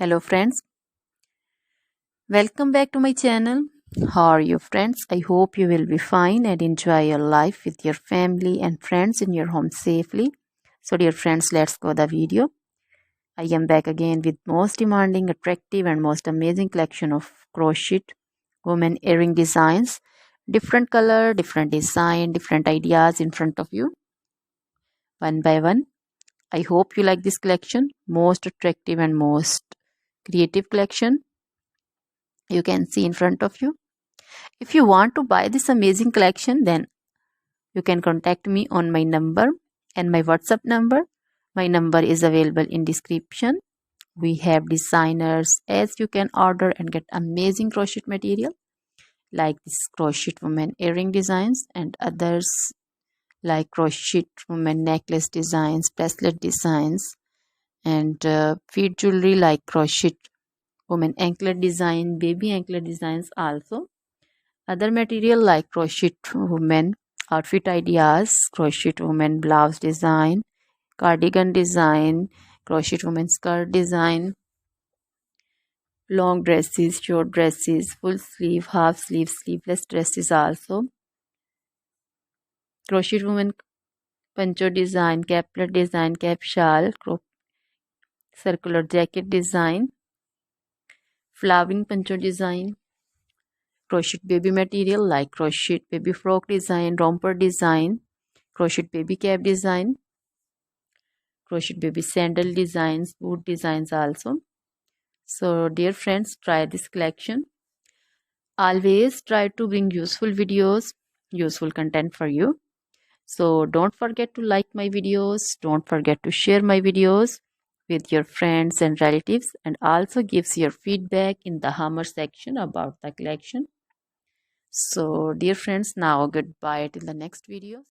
Hello friends, welcome back to my channel. How are you friends? I hope you will be fine and enjoy your life with your family and friends in your home safely. So dear friends, let's go the video. I am back again with most demanding, attractive and most amazing collection of crochet women earring designs. Different color, different design, different ideas in front of you. One by one. I hope you like this collection. Most attractive and most creative collection you can see in front of you. If you want to buy this amazing collection, then you can contact me on my number and my WhatsApp number. My number is available in description. We have designers as you can order and get amazing crochet material like this crochet woman earring designs and others like crochet woman necklace designs, bracelet designs and feet jewelry like crochet woman anklet design, baby anklet designs also. Other material like crochet women outfit ideas, crochet women blouse design, cardigan design, crochet women skirt design, long dresses, short dresses, full sleeve, half sleeve, sleeveless dresses also. Crochet women poncho design, caplet design, cap shawl, circular jacket design, flowering poncho design, crochet baby material like crochet baby frock design, romper design, crochet baby cap design, crochet baby sandal designs, boot designs also. So dear friends, try this collection. Always try to bring useful videos, useful content for you. So don't forget to like my videos, don't forget to share my videos with your friends and relatives, and also gives your feedback in the hammer section about the collection. So dear friends, now goodbye till the next video.